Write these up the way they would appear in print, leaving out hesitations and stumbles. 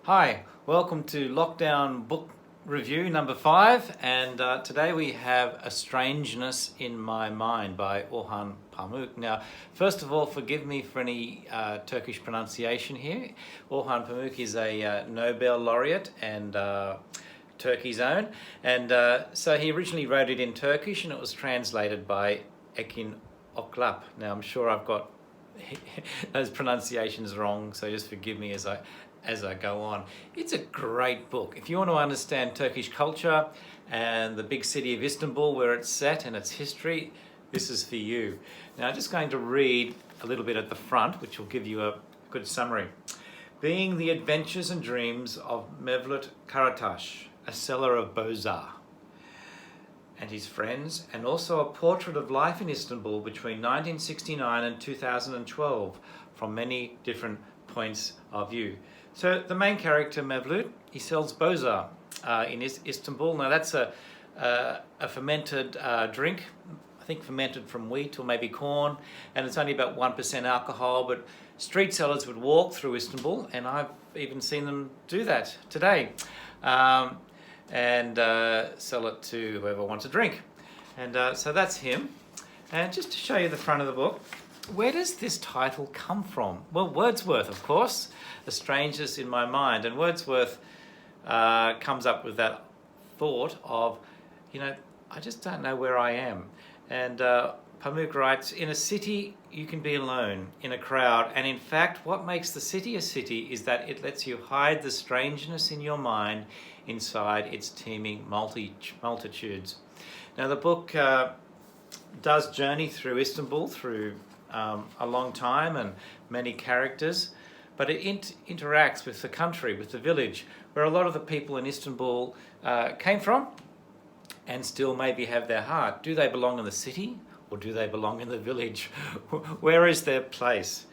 Hi, welcome to Lockdown Book Review number 5, and today we have A Strangeness in My Mind by Orhan Pamuk. Now, first of all, forgive me for any Turkish pronunciation here. Orhan Pamuk is a Nobel laureate and Turkey's own, and so he originally wrote it in Turkish and it was translated by Ekin Oklap. Now, I'm sure I've got those pronunciations wrong, so just forgive me as I go on. It's a great book. If you want to understand Turkish culture and the big city of Istanbul, where it's set and its history, this is for you. Now, I'm just going to read a little bit at the front, which will give you a good summary. Being the adventures and dreams of Mevlut Karataş, a seller of Bozar, and his friends, and also a portrait of life in Istanbul between 1969 and 2012 from many different points of view. So the main character, Mevlut, he sells Bozar in Istanbul. Now that's a fermented drink, I think fermented from wheat or maybe corn, and it's only about 1% alcohol, but street sellers would walk through Istanbul, and I've even seen them do that today. And sell it to whoever wants a drink. And so that's him. And just to show you the front of the book, where does this title come from? Well, Wordsworth, of course, A Strangeness in My Mind. And Wordsworth comes up with that thought of, I just don't know where I am. And Pamuk writes, in a city, you can be alone, in a crowd. And in fact, what makes the city a city is that it lets you hide the strangeness in your mind inside its teeming multitudes. Now, the book does journey through Istanbul, through a long time and many characters, but it interacts with the country, with the village, where a lot of the people in Istanbul came from and still maybe have their heart. Do they belong in the city or do they belong in the village? Where is their place?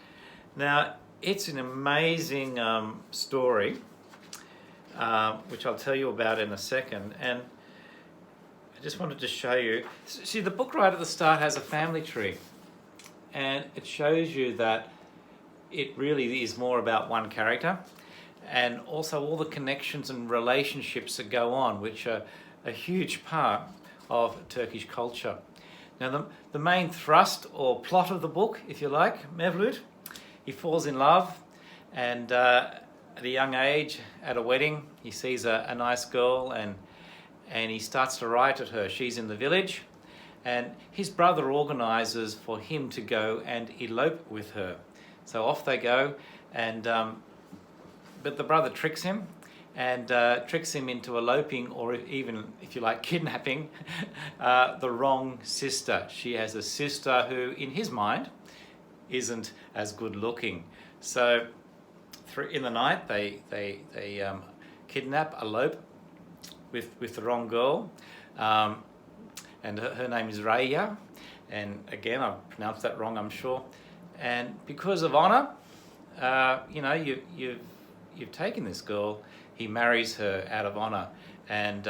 Now, it's an amazing story, which I'll tell you about in a second. And I just wanted to show you. See, the book right at the start has a family tree. And it shows you that it really is more about one character. And also all the connections and relationships that go on, which are a huge part of Turkish culture. Now, the main thrust or plot of the book, if you like, Mevlut, he falls in love, and at a young age, at a wedding, he sees a nice girl, and he starts to write at her. She's in the village, and his brother organizes for him to go and elope with her. So off they go, and but the brother tricks him, and tricks him into eloping, or even, if you like, kidnapping the wrong sister. She has a sister who, in his mind, isn't as good looking. So in the night, they kidnap, elope with the wrong girl, and her name is Raya, and again, I've pronounced that wrong, I'm sure. And because of honor, you've taken this girl. He marries her out of honor, and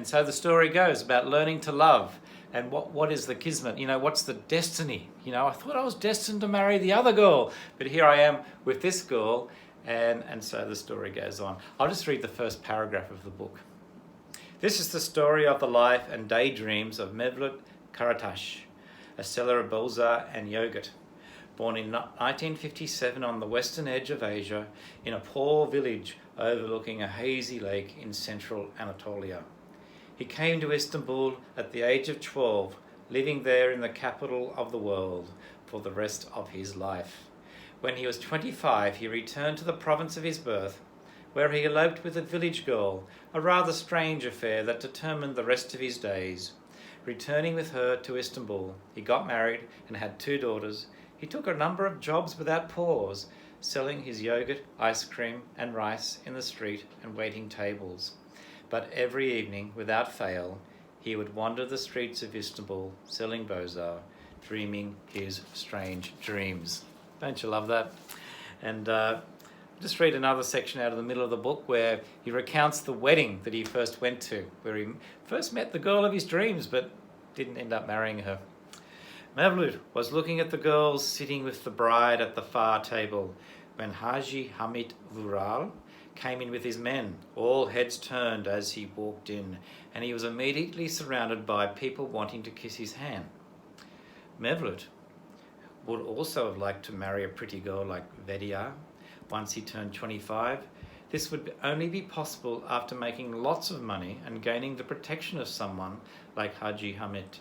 so the story goes about learning to love, and what is the kismet? What's the destiny? I thought I was destined to marry the other girl, but here I am with this girl, and so the story goes on. I'll just read the first paragraph of the book. This is the story of the life and daydreams of Mevlut Karataş, a seller of Bozar and yogurt. Born in 1957 on the western edge of Asia, in a poor village overlooking a hazy lake in central Anatolia. He came to Istanbul at the age of 12, living there in the capital of the world for the rest of his life. When he was 25, he returned to the province of his birth, where he eloped with a village girl, a rather strange affair that determined the rest of his days. Returning with her to Istanbul, he got married and had 2 daughters. He took a number of jobs without pause, selling his yogurt, ice cream, and rice in the street and waiting tables. But every evening, without fail, he would wander the streets of Istanbul, selling Bozar, dreaming his strange dreams. Don't you love that? And just read another section out of the middle of the book where he recounts the wedding that he first went to, where he first met the girl of his dreams but didn't end up marrying her. Mevlut was looking at the girls sitting with the bride at the far table when Haji Hamid Vural came in with his men. All heads turned as he walked in, and he was immediately surrounded by people wanting to kiss his hand. Mevlut would also have liked to marry a pretty girl like Vedia once he turned 25. This would only be possible after making lots of money and gaining the protection of someone like Haji Hamid.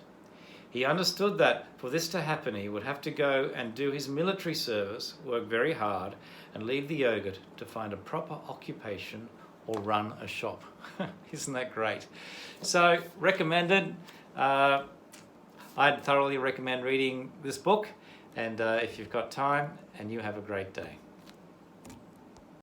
He understood that for this to happen, he would have to go and do his military service, work very hard, and leave the yogurt to find a proper occupation or run a shop. Isn't that great? So, recommended. I'd thoroughly recommend reading this book, and if you've got time, and you have a great day.